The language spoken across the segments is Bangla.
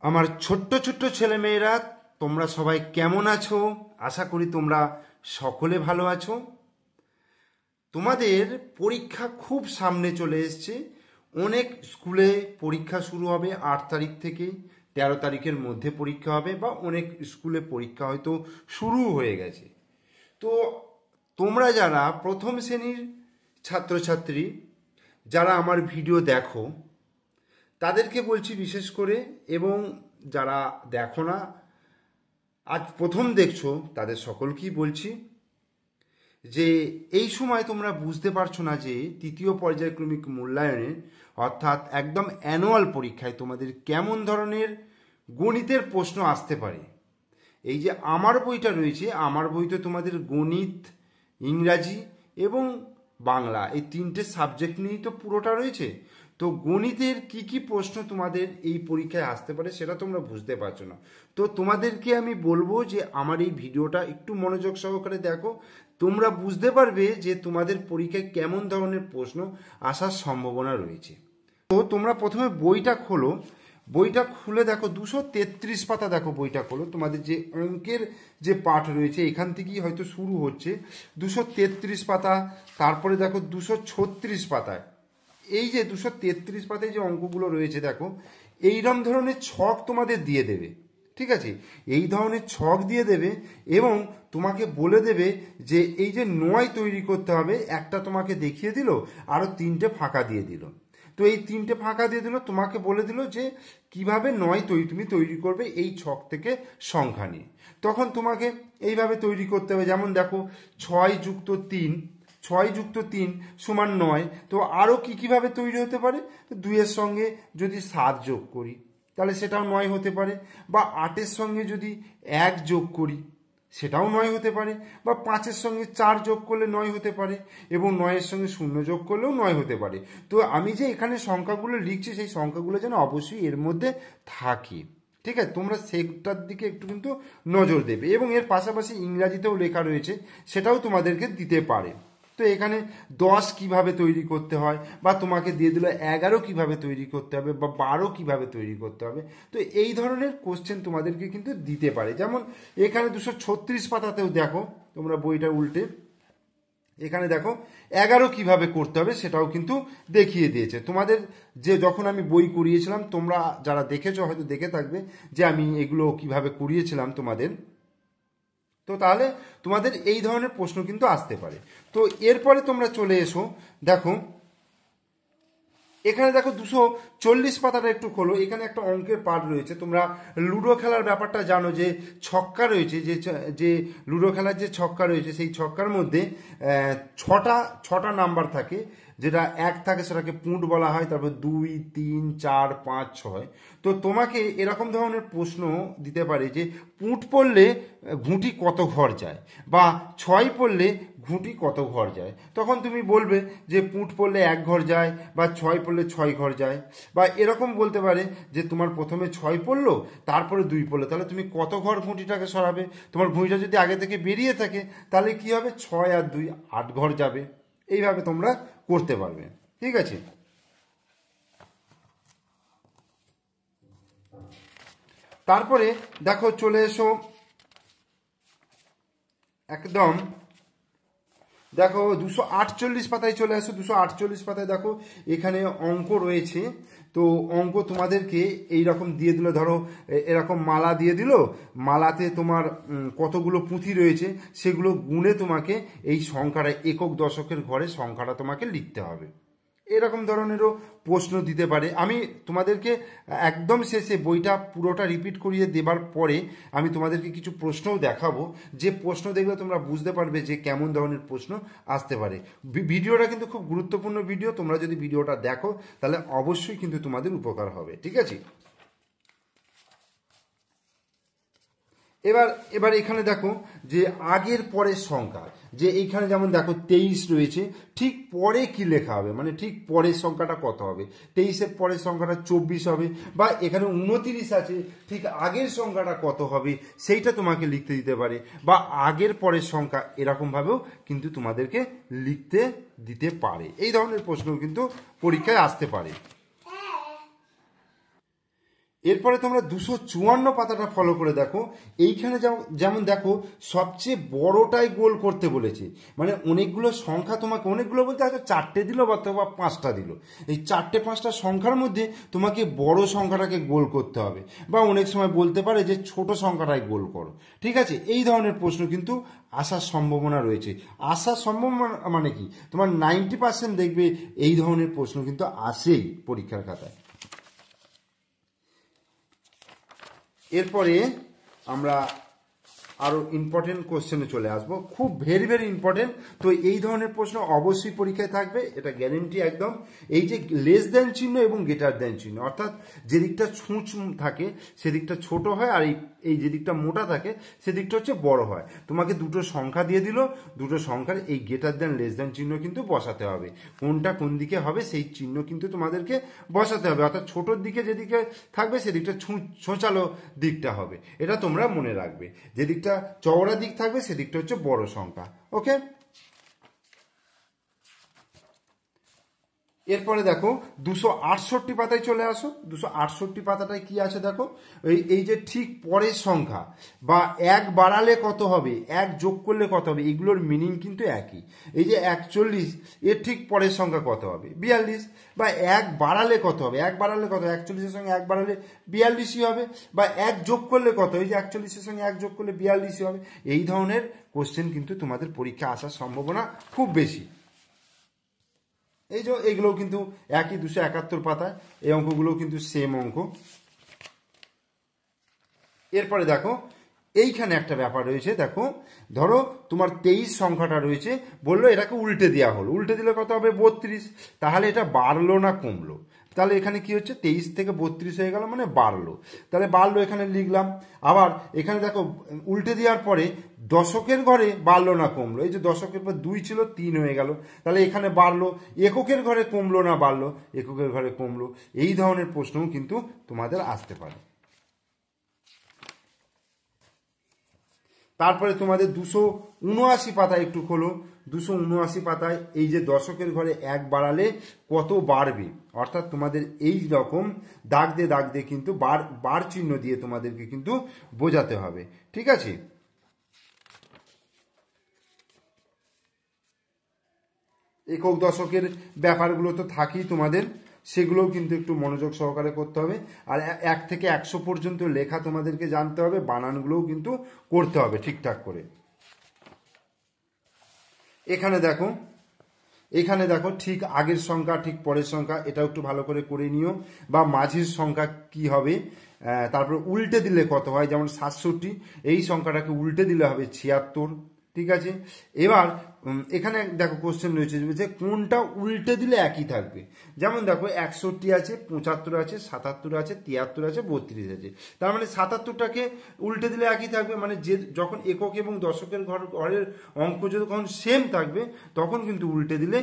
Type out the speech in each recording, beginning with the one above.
আমার ছোট্ট ছোট্ট ছেলেমেয়েরা, তোমরা সবাই কেমন আছো? আশা করি তোমরা সকলে ভালো আছো। তোমাদের পরীক্ষা খুব সামনে চলে এসছে। অনেক স্কুলে পরীক্ষা শুরু হবে 8 তারিখ থেকে 13 তারিখের মধ্যে পরীক্ষা হবে, বা অনেক স্কুলে পরীক্ষা হয়তো শুরু হয়ে গেছে। তো তোমরা যারা প্রথম শ্রেণীর ছাত্রছাত্রী, যারা আমার ভিডিও দেখো, তাদেরকে বলছি বিশেষ করে, এবং যারা দেখো না, আজ প্রথম দেখছো, তাদের সকলকেই বলছি যে এই সময় তোমরা বুঝতে পারছো না যে তৃতীয় পর্যায়ক্রমিক মূল্যায়নে, অর্থাৎ একদম অ্যানুয়াল পরীক্ষায় তোমাদের কেমন ধরনের গণিতের প্রশ্ন আসতে পারে। এই যে আমার বইটা রয়েছে, আমার বইতে তোমাদের গণিত, ইংরাজি এবং বাংলা, এই তিনটে সাবজেক্ট নিয়েই তো পুরোটা রয়েছে। তো গণিতের কি কি প্রশ্ন তোমাদের এই পরীক্ষায় আসতে পারে সেটা তোমরা বুঝতে পারছো না। তো তোমাদেরকে আমি বলবো যে আমার এই ভিডিওটা একটু মনোযোগ সহকারে দেখো, তোমরা বুঝতে পারবে যে তোমাদের পরীক্ষায় কেমন ধরনের প্রশ্ন আসার সম্ভাবনা রয়েছে। তো তোমরা প্রথমে বইটা খোলো, বইটা খুলে দেখো 233 পাতা, দেখো বইটা খোলো, তোমাদের যে অঙ্কের যে পাঠ রয়েছে এখান থেকেই হয়তো শুরু হচ্ছে। 233 পাতা, তারপরে দেখো 236 পাতায়, এই যে 233 পাতায় যে অঙ্কগুলো রয়েছে দেখো, এইরকম ধরনের ছক তোমাদের দিয়ে দেবে। ঠিক আছে, এই ধরনের ছক দিয়ে দেবে এবং তোমাকে বলে দেবে যে এই যে 9 তৈরি করতে হবে, একটা তোমাকে দেখিয়ে দিল, আরও 3টে ফাঁকা দিয়ে দিল। তো এই 3টে ফাঁকা দিয়ে দিল, তোমাকে বলে দিল যে কিভাবে 9 তুমি তৈরি করবে এই ছক থেকে সংখ্যা নিয়ে। তখন তোমাকে এইভাবে তৈরি করতে হবে। যেমন দেখো 6 যুক্ত 3, 6 যুক্ত 3 সমান 9। তো আরও কীভাবে তৈরি হতে পারে? তো 2-এর সঙ্গে যদি 7 যোগ করি তাহলে সেটাও 9 হতে পারে, বা 8-এর সঙ্গে যদি 1 যোগ করি সেটাও 9 হতে পারে, বা 5-এর সঙ্গে 4 যোগ করলে 9 হতে পারে, এবং 9-এর সঙ্গে 0 যোগ করলেও 9 হতে পারে। তো আমি যে এখানে সংখ্যাগুলো লিখছি, সেই সংখ্যাগুলো যেন অবশ্যই এর মধ্যে থাকে। ঠিক আছে, তোমরা সেটার দিকে একটু কিন্তু নজর দেবে। এবং এর পাশাপাশি ইংরাজিতেও লেখা রয়েছে, সেটাও তোমাদেরকে দিতে পারে। তো এখানে 10 কিভাবে তৈরি করতে হয়, বা তোমাকে দিয়ে দিল 11 কিভাবে তৈরি করতে হবে, বা 12 কিভাবে তৈরি করতে হবে। তো এই ধরনের কোশ্চেন তোমাদেরকে কিন্তু দিতে পারে। যেমন এখানে 236 পাতাতেও দেখো, তোমরা বইটা উল্টে এখানে দেখো 11 কিভাবে করতে হবে সেটাও কিন্তু দেখিয়ে দিয়েছে তোমাদের। যে যখন আমি বই করিয়েছিলাম, তোমরা যারা দেখেছো হয়তো দেখে থাকবে যে আমি এগুলো কিভাবে করিয়েছিলাম তোমাদের। তো তাহলে তোমাদের এই ধরনের প্রশ্ন কিন্তু আসতে পারে। তো এরপরে তোমরা চলে এসো, দেখো এখানে দেখো 240 পাতাটা একটু খোলো। এখানে একটা অঙ্কের পার্ট রয়েছে। তোমরা লুডো খেলার ব্যাপারটা জানো, যে ছক্কা রয়েছে, যে লুডো খেলার যে ছক্কা রয়েছে, সেই ছক্কার মধ্যে ছটা নাম্বার থাকে। যেটা 1 থাকে সেটাকে পুঁট বলা হয়, তারপর 2, 3, 4, 5, 6। তো তোমাকে এরকম ধরনের প্রশ্ন দিতে পারে যে পুঁট পড়লে ঘুঁটি কত ঘর যায়, বা 6 পড়লে ঘুঁটি কত ঘর যায়। তখন তুমি বলবে যে পুঁট পড়লে 1 ঘর যায়, বা 6 পড়লে 6 ঘর যায়। বা এরকম বলতে পারে যে তোমার প্রথমে 6 পড়লো, তারপরে 2 পড়লো, তাহলে তুমি কত ঘর ঘুঁটিটাকে সরাবে। তোমার ঘুঁটিটা যদি আগে থেকে বেরিয়ে থাকে তাহলে কি হবে, 6 আর 2 8 ঘর যাবে। এইভাবে তোমরা করতে পারবে। ঠিক আছে, তারপরে দেখো চলে এসো একদম, দেখো 248 পাতায় চলে আসো। 248 পাতায় দেখো এখানে অঙ্ক রয়েছে। তো অঙ্ক তোমাদেরকে এইরকম দিয়ে দিল, ধরো এরকম মালা দিয়ে দিল, মালাতে তোমার কতগুলো পুঁথি রয়েছে সেগুলো গুণে তোমাকে এই সংখ্যাটা, একক দশকের ঘরে সংখ্যাটা তোমাকে লিখতে হবে। এরকম ধরনেরও প্রশ্ন দিতে পারে। আমি তোমাদেরকে একদম শেষে বইটা পুরোটা রিপিট করিয়ে দেবার পরে আমি তোমাদেরকে কিছু প্রশ্নও দেখাবো, যে প্রশ্ন দেখলে তোমরা বুঝতে পারবে যে কেমন ধরনের প্রশ্ন আসতে পারে। ভিডিওটা কিন্তু খুব গুরুত্বপূর্ণ ভিডিও, তোমরা যদি ভিডিওটা দেখো তাহলে অবশ্যই কিন্তু তোমাদের উপকার হবে। ঠিক আছে, এবার এখানে দেখো যে আগের পরের সংখ্যা, যে এইখানে যেমন দেখো 23 রয়েছে, ঠিক পরে কি লেখা হবে, মানে ঠিক পরের সংখ্যাটা কত হবে। 23-এর পরের সংখ্যাটা 24 হবে, বা এখানে 29 আছে, ঠিক আগের সংখ্যাটা কত হবে সেইটা তোমাকে লিখতে দিতে পারে। বা আগের পরের সংখ্যা এরকমভাবেও কিন্তু তোমাদেরকে লিখতে দিতে পারে। এই ধরনের প্রশ্ন কিন্তু পরীক্ষায় আসতে পারে। এরপরে তোমরা 254 পাতাটা ফলো করে দেখো। এইখানে যেমন দেখো সবচেয়ে বড়টাই গোল করতে বলেছে, মানে অনেকগুলো সংখ্যা তোমাকে, অনেকগুলো বলতে হয়তো 4টে দিল বা 5টা দিল, এই 4টে 5টা সংখ্যার মধ্যে তোমাকে বড় সংখ্যাটাকে গোল করতে হবে, বা অনেক সময় বলতে পারে যে ছোট সংখ্যাটাই গোল করো। ঠিক আছে, এই ধরনের প্রশ্ন কিন্তু আসার সম্ভাবনা রয়েছে। আসার সম্ভাবনা মানে কি, তোমার 90% দেখবে এই ধরনের প্রশ্ন কিন্তু আসেই পরীক্ষার খাতায়। এরপরে আমরা আরও ইম্পর্টেন্ট কোশ্চেনে চলে আসবো, খুব ভেরি ভেরি ইম্পর্টেন্ট। তো এই ধরনের প্রশ্ন অবশ্যই পরীক্ষায় থাকবে, এটা গ্যারেন্টি একদম। এই যে লেস দেন চিহ্ন এবং গ্রেটার দেন চিহ্ন, অর্থাৎ যে দিকটা ছুঁচ থাকে সেদিকটা ছোট হয়, আর এই যে দিকটা মোটা থাকে সেদিকটা হচ্ছে বড় হয়। তোমাকে দুটো সংখ্যা দিয়ে দিল, দুটো সংখ্যার এই গ্রেটার দেন লেস দেন চিহ্ন কিন্তু বসাতে হবে, কোনটা কোন দিকে হবে সেই চিহ্ন কিন্তু তোমাদেরকে বসাতে হবে, অর্থাৎ ছোটোর দিকে যেদিকে থাকবে সেদিকটা ছোঁচালো দিকটা হবে, এটা তোমরা মনে রাখবে। যেদিকটা চওড়া দিক থাকবে সেদিকটা হচ্ছে বড় সংখ্যা। ওকে, এরপরে দেখো 268 পাতায় চলে আসো। 268 পাতাটায় কি আছে দেখো, এই যে ঠিক পরের সংখ্যা বা এক বাড়ালে কত হবে, এক যোগ করলে কত হবে, এগুলোর মিনিং কিন্তু একই। এই যে 41, এর ঠিক পরের সংখ্যা কত হবে, 42, বা এক বাড়ালে কত হবে, এক বাড়ালে কত, 41-এর সঙ্গে এক বাড়ালে 42ই হবে, বা এক যোগ করলে কত, এই যে 41-এর সঙ্গে এক যোগ করলে 42ই হবে। এই ধরনের কোশ্চেন কিন্তু তোমাদের পরীক্ষা আসার সম্ভাবনা খুব বেশি। এই যে এগুলোও কিন্তু একই 271 পাতায়, এই অঙ্কগুলোও কিন্তু সেম অঙ্ক। এরপরে দেখো এইখানে একটা ব্যাপার রয়েছে, দেখো ধরো তোমার 23 সংখ্যাটা রয়েছে, বললো এটাকে উল্টে দেওয়া হলো, উল্টে দিলে কত হবে 32, তাহলে এটা বাড়লো না কমলো, তাহলে এখানে কি হচ্ছে 23 থেকে 32 হয়ে গেল, মানে বাড়লো, তাহলে বাড়লো এখানে লিখলাম। আবার এখানে দেখো উল্টে দেওয়ার পরে দশকের ঘরে বাড়লো না কমলো, এই যে দশকের পর 2 ছিল 3 হয়ে গেল, তাহলে এখানে বাড়লো। এককের ঘরে কমলো না বাড়লো, এককের ঘরে কমলো। এই ধরনের প্রশ্নও কিন্তু তোমাদের আসতে পারে। তারপরে তোমাদের 279 পাতায় একটু খোলো। 279 পাতায় এই যে দশকের ঘরে এক বাড়ালে কত বাড়বে, অর্থাৎ তোমাদের এই রকম দাগ দিয়ে কিন্তু বার চিহ্ন দিয়ে তোমাদেরকে কিন্তু বোঝাতে হবে। ঠিক আছে, একক দশকের ব্যাপারগুলো তো থাকেই তোমাদের, সেগুলোও কিন্তু একটু মনোযোগ সহকারে করতে হবে। আর 1 থেকে 100 পর্যন্ত লেখা তোমাদেরকে জানতে হবে, বানানগুলোও কিন্তু করতে হবে ঠিকঠাক করে। এখানে দেখো ঠিক আগের সংখ্যা ঠিক পরের সংখ্যা, এটাও একটু ভালো করে করে নিও, বা মাঝের সংখ্যা কি হবে, তারপর উল্টে দিলে কত হয়, যেমন 67, এই সংখ্যাটাকে উল্টে দিলে হবে 76। ঠিক আছে, এবার এখানে দেখো কোশ্চেন রয়েছে যে কোনটা উল্টে দিলে একই থাকবে, যেমন দেখো 61 আছে, 75 আছে, 77 আছে, 73 আছে, 32 আছে, তার মানে 77টাকে উল্টে দিলে একই থাকবে, মানে যে যখন একক এবং দশকের ঘরের অঙ্ক যখন সেম থাকবে তখন কিন্তু উল্টে দিলে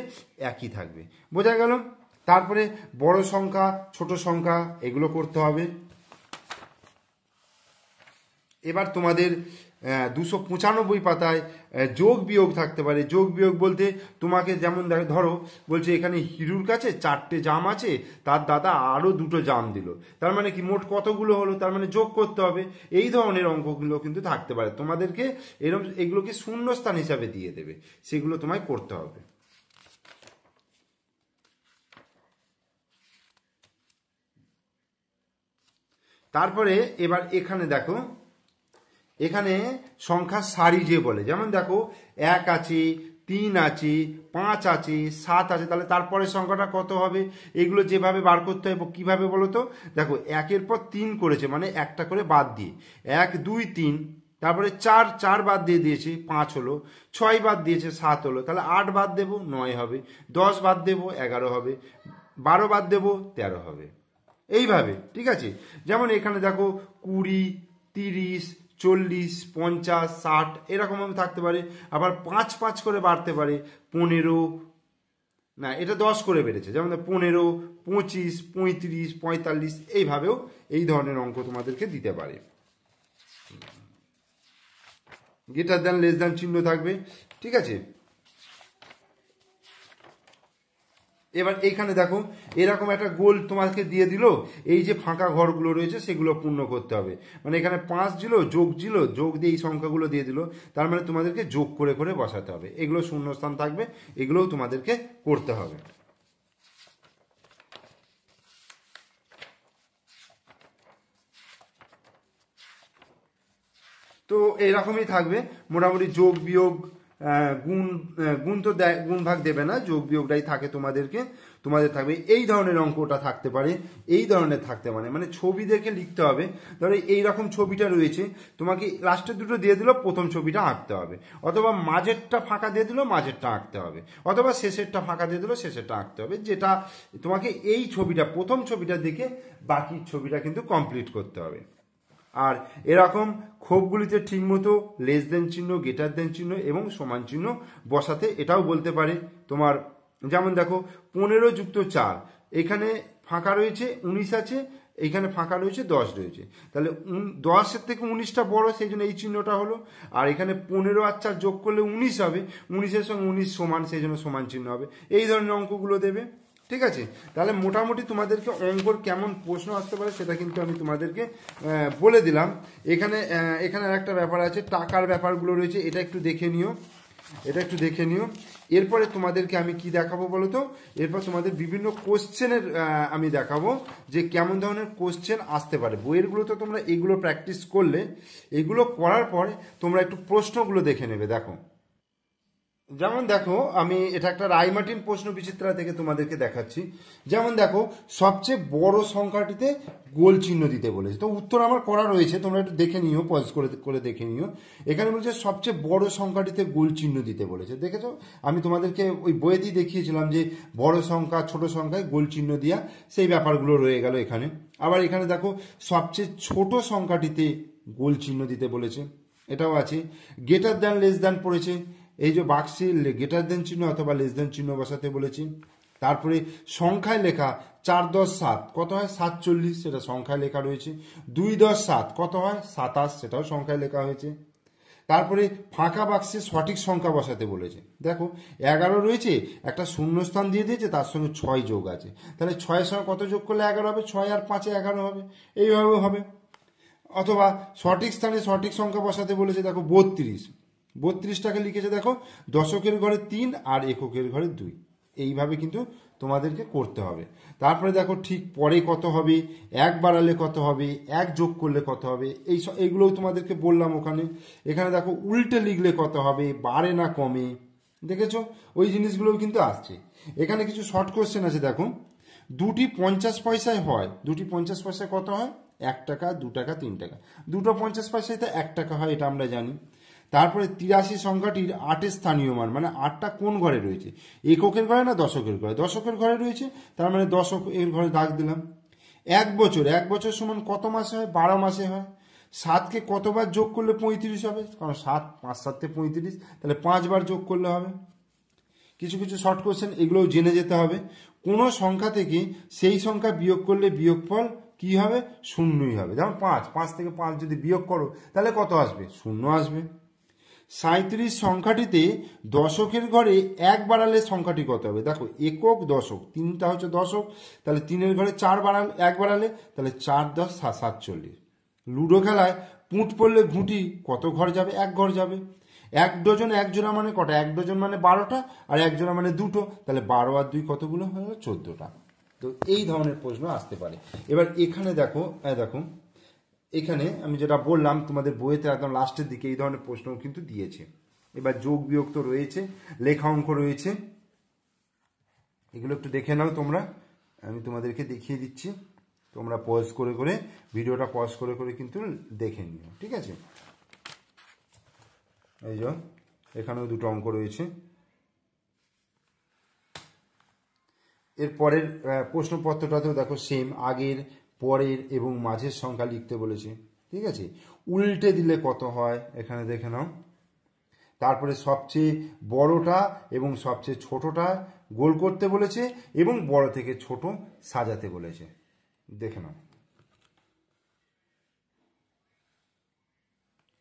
একই থাকবে। বোঝা গেল? তারপরে বড় সংখ্যা ছোট সংখ্যা এগুলো করতে হবে। এবার তোমাদের 295 পাতায় যোগ বিয়োগ থাকতে পারে। যোগ বিয়োগ বলতে তোমাকে যেমন ধরো বলছে এখানে হিরুর কাছে 4টে জাম আছে, তার দাদা আরও 2টো জাম দিল, তার মানে কি মোট কতগুলো হলো, তার মানে যোগ করতে হবে। এই ধরনের অঙ্কগুলো কিন্তু থাকতে পারে, তোমাদেরকে এগুলোকে শূন্যস্থান হিসাবে দিয়ে দেবে, সেগুলো তোমায় করতে হবে। তারপরে এবার এখানে দেখো, এখানে সংখ্যার সারি যে বলে, যেমন দেখো 1 আছে, 3 আছে, 5 আছে, 7 আছে, তাহলে তারপরের সংখ্যাটা কত হবে, এগুলো যেভাবে বার করতে হবে কিভাবে বলো তো। দেখো 1-এর পর 3 করেছে, মানে একটা করে বাদ দিয়ে 1 2 3, তারপরে 4 বাদ দিয়ে দিয়েছে 5 হলো, 6 বাদ দিয়েছে 7 হলো, তাহলে 8 বাদ দেবো 9 হবে, 10 বাদ দেবো 11 হবে, 12 বাদ দেবো 13 হবে, এইভাবে। ঠিক আছে, যেমন এখানে দেখো 20, 30, 40, 50, 60 এরকম থাকতে পারে। আবার 5 করে বাড়তে পারে, 15, না এটা 10 করে বেড়েছে, যেমন 15, 25, 35, 45, এইভাবেও এই ধরনের অঙ্ক তোমাদেরকে দিতে পারে। গ্রেটার দ্যান লেস দ্যান চিহ্ন থাকবে। ঠিক আছে, এবার এইখানে দেখো এরকম একটা গোল তোমাকে দিয়ে দিল, এই যে ফাঁকা ঘরগুলো রয়েছে সেগুলো পূর্ণ করতে হবে। মানে এখানে 5 ছিল, যোগ দিয়ে এই সংখ্যাগুলো দিয়ে দিল, তার মানে তোমাদেরকে যোগ করে করে বসাতে হবে। এগুলো শূন্যস্থান থাকবে, এগুলোও তোমাদেরকে করতে হবে। তো এরকমই থাকবে মোটামুটি, যোগ বিয়োগ গুণ, গুণ তো গুণ ভাগ দেবে না, যোগ বিয়োগটাই থাকে তোমাদের থাকবে। এই ধরনের অঙ্কটা থাকতে পারে, এই ধরনের থাকতে পারে, মানে ছবি দেখে লিখতে হবে। ধরো এইরকম ছবিটা রয়েছে, তোমাকে লাস্টের দুটো দিয়ে দিল, প্রথম ছবিটা আঁকতে হবে, অথবা মাঝেরটা ফাঁকা দিয়ে দিল, মাঝেরটা আঁকতে হবে, অথবা শেষেরটা ফাঁকা দিয়ে দিল, শেষেরটা আঁকতে হবে। যেটা তোমাকে এই ছবিটা, প্রথম ছবিটা দেখে বাকি ছবিটা কিন্তু কমপ্লিট করতে হবে। আর এরকম ক্ষোভগুলিতে ঠিকমতো লেস দেন চিহ্ন, গ্রেটার দেন চিহ্ন এবং সমান চিহ্ন বসাতে, এটাও বলতে পারে তোমার। যেমন দেখো 15 যুক্ত 4, এখানে ফাঁকা রয়েছে 19 আছে, এইখানে ফাঁকা রয়েছে 10 রয়েছে, তাহলে 10-এর থেকে 19টা বড়, সেই জন্য এই চিহ্নটা হলো। আর এখানে 15 আর 4 যোগ করলে 19 হবে, 19-এর সঙ্গে 19 সমান, সেই জন্য সমান চিহ্ন হবে। এই ধরনের অঙ্কগুলো দেবে, ঠিক আছে। তাহলে মোটামুটি তোমাদেরকে অঙ্কর কেমন প্রশ্ন আসতে পারে সেটা কিন্তু আমি তোমাদেরকে বলে দিলাম। এখানে একটা ব্যাপার আছে, টাকার ব্যাপারগুলো রয়েছে, এটা একটু দেখে নিও। এরপরে তোমাদেরকে আমি কি দেখাবো বলো তো, এরপর তোমাদের বিভিন্ন কোশ্চেনের আমি দেখাবো যে কেমন ধরনের কোশ্চেন আসতে পারে। বইয়েরগুলো তো তোমরা এগুলো প্র্যাকটিস করলে, এগুলো করার পরে তোমরা একটু প্রশ্নগুলো দেখে নেবে। দেখো, যেমন দেখো আমি এটা একটা রায়মার্টিন প্রশ্ন বিচিত্রা থেকে তোমাদেরকে দেখাচ্ছি। যেমন দেখো, সবচেয়ে বড় সংখ্যাটিতে গোল চিহ্ন দিতে বলেছে। তো উত্তর আমার করা রয়েছে, তোমরা একটু দেখে নিও, পজ করে দেখে নিও। এখানে বলছে সবচেয়ে বড় সংখ্যাটিতে গোল চিহ্ন দিতে বলেছে। দেখেছো, আমি তোমাদেরকে ওই বইয়েতেই দেখিয়েছিলাম যে বড় সংখ্যা ছোট সংখ্যায় গোল চিহ্ন দিয়া, সেই ব্যাপারগুলো রয়ে গেল এখানে। আবার এখানে দেখো সবচেয়ে ছোট সংখ্যাটিতে গোল চিহ্ন দিতে বলেছে, এটাও আছে। গ্রেটার দ্যান লেস দ্যান পড়েছে, এই যে বাক্সে গ্রেটার দেন চিহ্ন অথবা লেস দেন চিহ্ন বসাতে বলেছি। তারপরে সংখ্যায় লেখা 4 10 7 কত হয় 47, সেটা সংখ্যায় লেখা রয়েছে। 2 10 7 কত হয় 27, সেটাও সংখ্যায় লেখা হয়েছে। তারপরে ফাঁকা বাক্সে সঠিক সংখ্যা বসাতে বলেছে। দেখো 11 রয়েছে, একটা শূন্যস্থান দিয়ে দিয়েছে, তার সঙ্গে 6 যোগ আছে, তাহলে 6-এর সঙ্গে কত যোগ করলে 11 হবে, 6 আর 5-এ 11 হবে, এইভাবে হবে। অথবা সঠিক স্থানে সঠিক সংখ্যা বসাতে বলেছে, দেখো 32টাকে লিখেছে, দেখো দশকের ঘরে 3 আর এককের ঘরে 2, এইভাবে কিন্তু তোমাদেরকে করতে হবে। তারপরে দেখো ঠিক পরে কত হবে, 1 বাড়ালে কত হবে, 1 যোগ করলে কত হবে, এইগুলোও তোমাদেরকে বললাম ওখানে। এখানে দেখো উল্টে লিখলে কত হবে, বাড়ে না কমে, দেখেছো ওই জিনিসগুলোও কিন্তু আসছে। এখানে কিছু শর্ট কোশ্চেন আছে, দেখো 2টি 50 পয়সায় হয়, 2টি 50 পয়সায় কত হয়, 1 টাকা, 2 টাকা, 3 টাকা। 2টো 50 পয়সায় তো 1 টাকা হয়, এটা আমরা জানি। তারপরে 83 সংখ্যাটির 8-এর স্থানীয় মান, মানে 8টা কোন ঘরে রয়েছে, এককের ঘরে না দশকের ঘরে, দশকের ঘরে রয়েছে, তার মানে দশকের ঘরে দাগ দিলাম। 1 বছর সমান কত মাসে হয়, 12 মাসে হয়। 7কে কতবার যোগ করলে 35 হবে, কারণ 7 5 7 35, তাহলে 5 বার যোগ করলে হবে। কিছু কিছু শর্ট কোশ্চেন, এগুলোও জেনে যেতে হবে। কোনো সংখ্যা থেকে সেই সংখ্যা বিয়োগ করলে বিয়োগফল কি হবে, শূন্যই হবে। যেমন 5 থেকে 5 যদি বিয়োগ করো তাহলে কত আসবে, 0 আসবে। 37 সংখ্যাটিতে দশকের ঘরে 1 বাড়ালে সংখ্যাটি কত হবে, দেখো একক দশক, 3টা হচ্ছে দশক, তাহলে 3-এর ঘরে 1 বাড়ালে তাহলে 4 10 47। লুডো খেলায় পুঁট পড়লে ঘুঁটি কত ঘর যাবে, 1 ঘর যাবে। 1 ডজন 1 জোড়া মানে কটা, 1 ডজন মানে 12টা, আর 1 জোড়া মানে 2টো, তাহলে 12 আর 2 কতগুলো হলো, 14টা। তো এই ধরনের প্রশ্ন আসতে পারে। এবার এখানে দেখো, এখানে আমি যেটা বললাম তোমাদের বইয়েতে একদম লাস্টের দিকে এই ধরনের প্রশ্ন কিন্তু দিয়েছে। এবার যোগ বিয়োগ তো রয়েছে, লেখা অঙ্ক রয়েছে, এগুলো একটু দেখে নাও তোমরা, আমি তোমাদেরকে দেখিয়ে দিচ্ছি। তোমরা পজ করে করে ভিডিওটা পজ করে করে কিন্তু দেখে নিও, ঠিক আছে। এই যে এখানেও দুটো অঙ্ক রয়েছে। এর পরের প্রশ্নপত্রটাতেও দেখো সেম, আগের, পরের এবং মাঝের সংখ্যা লিখতে বলেছে, ঠিক আছে। উল্টে দিলে কত হয় এখানে দেখে নাও। তারপরে সবচেয়ে বড়টা এবং সবচেয়ে ছোটটা গোল করতে বলেছে এবং বড় থেকে ছোট সাজাতে বলেছে, দেখে নাও।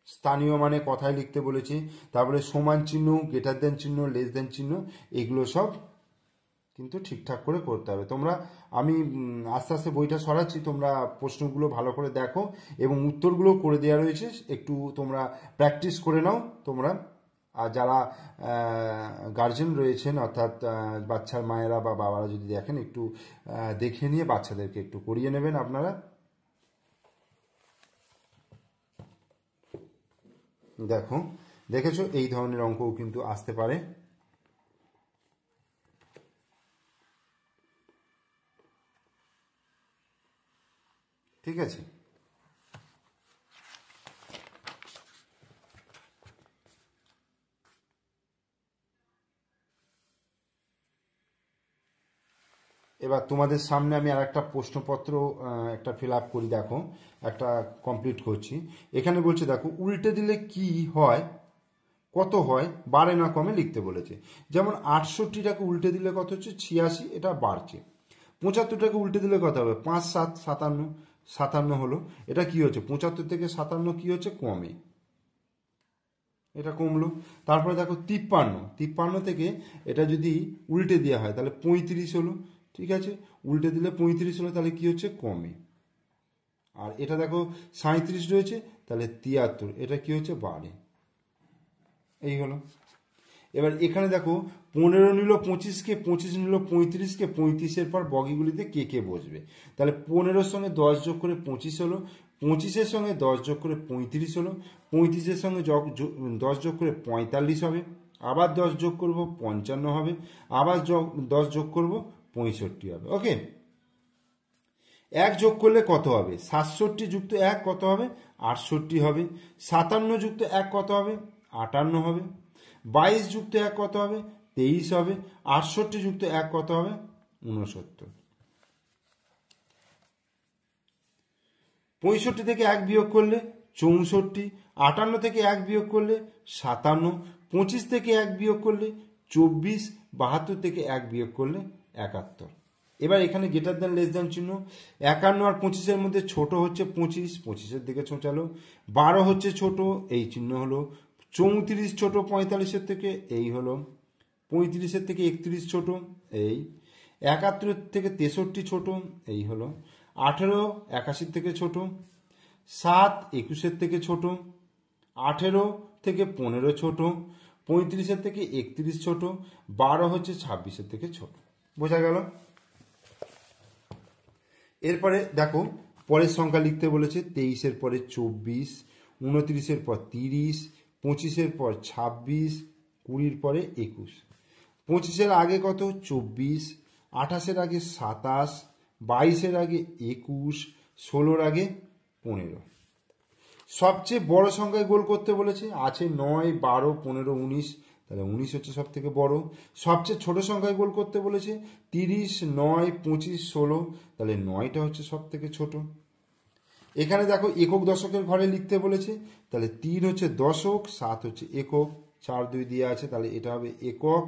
স্থানীয় মানে কথায় লিখতে বলেছে, তারপরে সমান চিহ্ন, গ্রেটার দেন চিহ্ন, লেস দেন চিহ্ন, এগুলো সব কিন্তু ঠিকঠাক করে করতে হবে। তোমরা আমি আস্তে আস্তে বইটা সরাচ্ছি, তোমরা প্রশ্নগুলো ভালো করে দেখো এবং উত্তরগুলো করে দেওয়া রয়েছে, একটু তোমরা প্র্যাকটিস করে নাও তোমরা। আর যারা গার্জেন রয়েছেন অর্থাৎ বাচ্চার মায়েরা বা বাবারা যদি দেখেন, একটু দেখে নিয়ে বাচ্চাদেরকে একটু করিয়ে নেবেন আপনারা। দেখো, দেখেছো এই ধরনের অঙ্কও কিন্তু আসতে পারে। ঠিক আছে, এবার তোমাদের সামনে আমি আর একটা প্রশ্নপত্র একটা ফিল আপ করি। দেখো, একটা কমপ্লিট করছি। এখানে বলছে দেখো, উল্টে দিলে কি হয়, কত হয়, বাড়ে না কমে লিখতে বলেছে। যেমন 68টাকে উল্টে দিলে কত হচ্ছে 86, এটা বাড়ছে। 75টাকে উল্টে দিলে কত হবে 5 7 57, 57 হলো। এটা কি হচ্ছে 75 থেকে 57 কি হচ্ছে কমে, এটা কমলো। তারপরে দেখো 53 থেকে এটা যদি উল্টে দেওয়া হয় তাহলে 35 হলো। ঠিক আছে, উল্টে দিলে 35 হলো, তাহলে কি হচ্ছে কমে। আর এটা দেখো 37 রয়েছে, তাহলে 73, এটা কি হচ্ছে বাড়ে। এই হলো। এবার এখানে দেখো 15 নিল 25কে, 25 নিল 35কে, 35-এর পর বগিগুলিতে কে কে বসবে। তাহলে 15-এর সঙ্গে 10 যোগ করে 25 হলো, 25-এর সঙ্গে 10 যোগ করে 35 হলো, 35-এর সঙ্গে 10 যোগ করে 45 হবে, আবার 10 যোগ করব 55 হবে, আবার 10 যোগ করব 65 হবে। ওকে, 1 যোগ করলে কত হবে 67 যুক্ত 1 কত হবে 68 হবে, 57 যুক্ত 1 কত হবে 58 হবে, 22 যুক্ত 1 কত হবে 23 হবে, 68 যুক্ত 1 কত হবে 69। 65 থেকে 1 বিয়োগ করলে 64, 58 থেকে 1 বিয়োগ করলে 57, 25 থেকে 1 বিয়োগ করলে 24, 72 থেকে 1 বিয়োগ করলে 71। এবার এখানে গ্রেটার দ্যান লেস দ্যান চিহ্ন। 51 আর 25-এর মধ্যে ছোট হচ্ছে 25, 25-এর দিকে ছোঁচালো। 12 হচ্ছে ছোট, এই চিহ্ন হলো। 34 ছোট 45-এর থেকে, এই হলো। 35-এর থেকে 31 ছোট, এই। 71 থেকে 63 ছোট, এই হলো। 18 81 থেকে ছোট, 7 21-এর থেকে ছোট, 18 থেকে 15 ছোট, 35-এর থেকে 31 ছোট, 12 হচ্ছে 26-এর থেকে ছোট। বোঝা গেল? এরপরে দেখো পরের সংখ্যা লিখতে বলেছে। 23-এর পরে 24, 29-এর পর 30, 25-এর পর 26, 20-এর পরে 21। 25-এর আগে কত 24, 28-এর আগে 27, 22-এর আগে 21, 16-র আগে 15। সবচেয়ে বড় সংখ্যায় গোল করতে বলেছে, আছে 9, 12, 15, 19, তাহলে 19 হচ্ছে সব থেকে বড়। সবচেয়ে ছোট সংখ্যায় গোল করতে বলেছে 30, 9, 25, 16, তাহলে 9টা হচ্ছে সব থেকে ছোট। এখানে দেখো একক দশকের ঘরে লিখতে বলেছে, তাহলে 3 হচ্ছে দশক, 7 হচ্ছে একক, 4 2 দিয়ে আছে, তাহলে এটা হবে একক,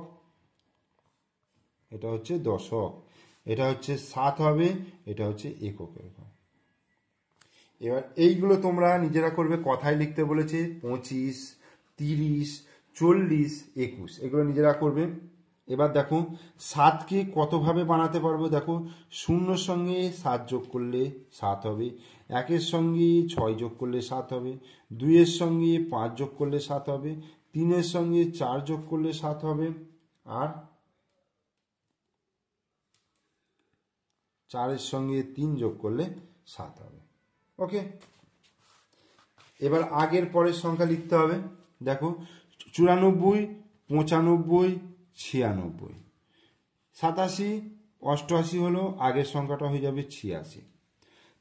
এটা হচ্ছে দশক, এটা হচ্ছে 7 হবে, এটা হচ্ছে এককের ঘর। এবার এইগুলো তোমরা নিজেরা করবে। কথায় লিখতে বলেছে 25, 30, 40, 21, এগুলো নিজেরা করবে। এবার দেখো 7কে কতভাবে বানাতে পারবো। দেখো 0-র সঙ্গে 7 যোগ করলে 7 হবে, 1-এর সঙ্গে 6 যোগ করলে 7 হবে, 2-এর সঙ্গে 5 যোগ করলে 7 হবে, 3-এর সঙ্গে 4 যোগ করলে 7 হবে, আর 4-এর সঙ্গে 3 যোগ করলে 7 হবে। ওকে, এবার আগের পরের সংখ্যা লিখতে হবে। দেখো 94, 95, 96, 87, 88 হলো, আগের সংখ্যাটা হয়ে যাবে 86।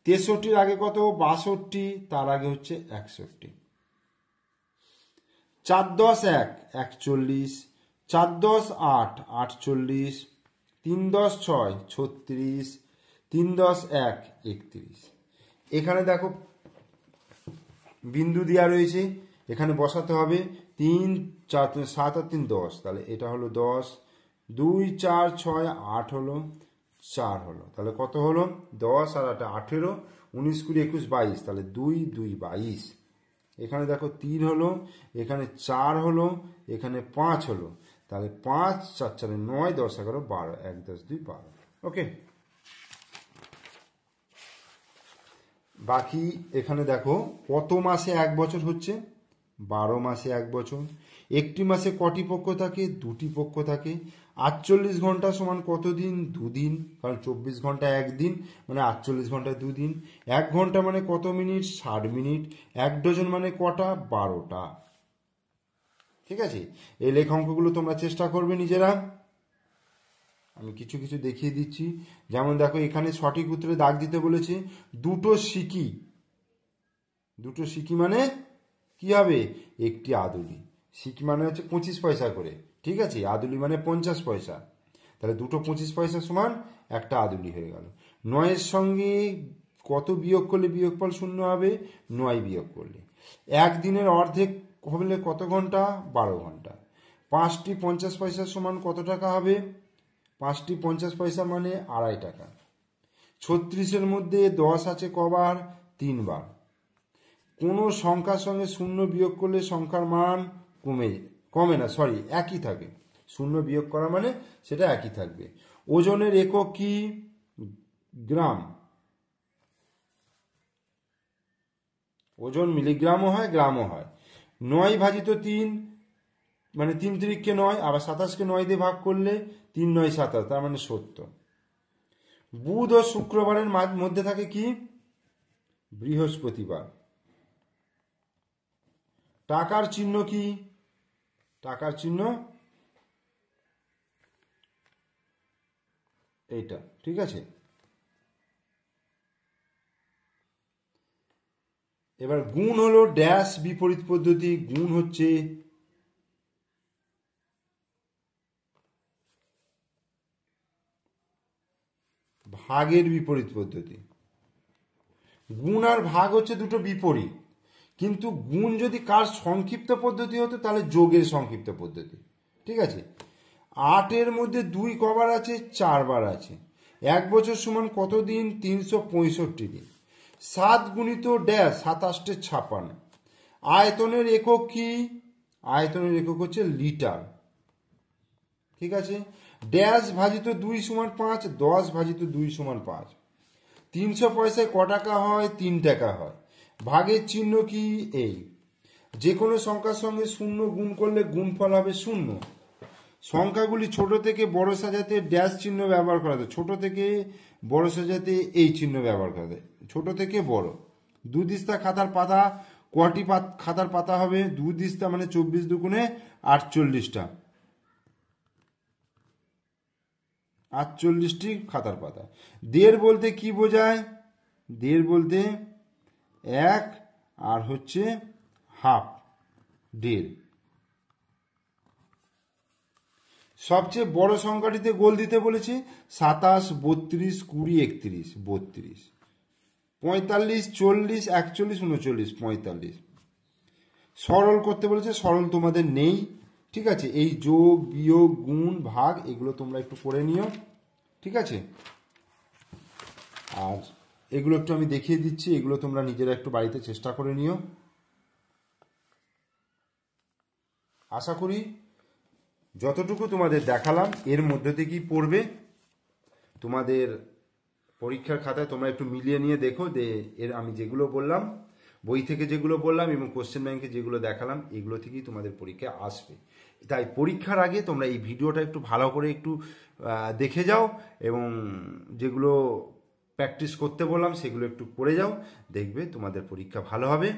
63-র আগে কত 62, তার আগে হচ্ছে 61। 4 10 1 41, 4 10 8 48, 3 10 6 36, 3 10 1 31। এখানে দেখো বিন্দু দেওয়া রয়েছে, এখানে বসাতে হবে। 3 4 7 আর 3 10, তাহলে এটা হলো 10, 2 4 6 8 হলো, 4 হলো, তাহলে কত হলো 10 আর 8 18, 19 20 21 22, তাহলে 2 2 22। এখানে দেখো 3 হলো, এখানে 4 হলো, এখানে 5 হলো, তাহলে 5 4 4 9 10 11 12 1 10 2 12। ওকে, বাকি এখানে দেখো কত মাসে 1 বছর হচ্ছে, 12 মাসে 1 বছর। একটি মাসে কটি পক্ষ থাকে, 2টি পক্ষ থাকে। 48 ঘন্টা সমান কত দিন, 2 দিন, কারণ 24 ঘন্টা 1 দিন, মানে 48 ঘন্টা 2 দিন। 1 ঘন্টা মানে কত মিনিট, 60 মিনিট। 1 ডজন মানে কটা, 12টা। ঠিক আছে, এই লেখা অঙ্কগুলো তোমরা চেষ্টা করবে নিজেরা। আমি কিছু কিছু দেখিয়ে দিচ্ছি। যেমন দেখো এখানে সঠিক উত্তরে দাগ দিতে বলেছে, দুটো সিকি। দুটো সিকি মানে কি হবে, একটি আদুলি। সিকি মানে হচ্ছে 25 পয়সা করে, ঠিক আছে, আদুলি মানে 50 পয়সা। তাহলে দুটো 25 পয়সা সমান একটা আদুলি হয়ে গেল। 9-এর সঙ্গে কত বিয়োগ করলে বিয়োগফল 0 হবে, 9 বিয়োগ করলে। 1 দিনের অর্ধেক হলে কত ঘন্টা, 12 ঘন্টা। 5টি 50 পয়সা সমান কত টাকা হবে, 5টি 50 পয়সা মানে 2.5 টাকা। 36-এর মধ্যে 10 আছে কবার, 3 বার। কোনো সংখ্যার সঙ্গে 0 বিয়োগ করলে সংখ্যার মান কমে না, সরি, একই থাকে। 0 বিয়োগ করা মানে সেটা একই থাকবে। ওজনের একক কি, গ্রাম। ওজন মিলিগ্রামও হয়, গ্রামও হয়। 9 ভাজিত 3 মানে 3 3-কে 9, আবার 27-কে 9 দিয়ে ভাগ করলে 3 9 27, তার মানে 70। বুধ ও শুক্রবারের মধ্যে থাকে কি, বৃহস্পতিবার। টাকার চিহ্ন কি, টাকার চিহ্ন এইটা, ঠিক আছে। এবার গুণ হলো ড্যাশ বিপরীত পদ্ধতি, গুণ হচ্ছে ভাগের বিপরীত পদ্ধতি। গুণ আর ভাগ হচ্ছে দুটো বিপরীত, কিন্তু গুণ যদি কার সংক্ষিপ্ত পদ্ধতি হতো তাহলে যোগের সংক্ষিপ্ত পদ্ধতি, ঠিক আছে। 8-এর মধ্যে 2 কবার আছে, 4 বার আছে। 1 বছর সমান কত দিন, 365 দিন। 7 গুণিত ড্যাশ 27 56। আয়তনের একক কি, আয়তনের একক হচ্ছে লিটার, ঠিক আছে। ড্যাশ ভাজিত 2 সমান 5, 10 ভাজিত 2 সমান 5। 300 পয়সায় ক টাকা হয়, 3 টাকা হয়। ভাগের চিহ্ন কি, এই। যে কোনো সংখ্যার সঙ্গে 0 গুণ করলে গুণফল হবে 0। সংখ্যাগুলি ছোট থেকে বড় সাজাতে ড্যাশ চিহ্ন ব্যবহার করা যায়, ছোট থেকে বড় সাজাতে এই চিহ্ন ব্যবহার করা যায়, ছোট থেকে বড়। 2 দিস্তা খাতার পাতা, কটি খাতার পাতা হবে, 2 দিস্তা মানে 24 দুগুণে 48টা, 48টি খাতার পাতা। 1.5 বলতে কি বোঝায়, 1.5 বলতে 1 আর হচ্ছে হাফ, 1.5। সবচেয়ে বড় সংখ্যাটিতে গোল দিতে বলেছে, 27 32 20 31 32 45 40 41 39 45। সরল করতে বলেছে, সরল তোমাদের নেই, ঠিক আছে। এই যোগ বিয়োগ গুণ ভাগ এগুলো তোমরা একটু করে নিও, ঠিক আছে। আর এগুলো একটু আমি দেখিয়ে দিচ্ছি, এগুলো তোমরা নিজেরা একটু বাড়িতে চেষ্টা করে নিও। আশা করি যতটুকু তোমাদের দেখালাম এর মধ্যে থেকেই পড়বে। তোমাদের পরীক্ষার খাতায় তোমরা একটু মিলিয়ে নিয়ে দেখো যে এর আমি যেগুলো বললাম, বই থেকে যেগুলো বললাম এবং কোশ্চেন ব্যাংকে যেগুলো দেখালাম, এগুলো থেকেই তোমাদের পরীক্ষায় আসবে। তাই পরীক্ষার আগে তোমরা এই ভিডিওটা একটু ভালো করে একটু দেখে যাও এবং যেগুলো প্র্যাকটিস করতে বললাম সেগুলো একটু করে যাও, দেখবে তোমাদের পরীক্ষা ভালো হবে।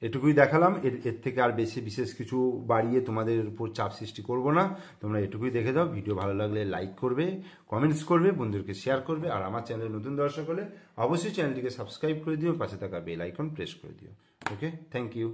এটুকুই দেখালাম, এর থেকে আর বেশি বিশেষ কিছু বাড়িয়ে তোমাদের উপর চাপ সৃষ্টি করব না। তোমরা এটুকুই দেখে যাও। ভিডিও ভালো লাগলে লাইক করবে, কমেন্টস করবে, বন্ধুদেরকে শেয়ার করবে। আর আমার চ্যানেলে নতুন দর্শক হলে অবশ্যই চ্যানেলটিকে সাবস্ক্রাইব করে দিও, পাশে থাকা বেল আইকন প্রেস করে দিও। ওকে, থ্যাংক ইউ।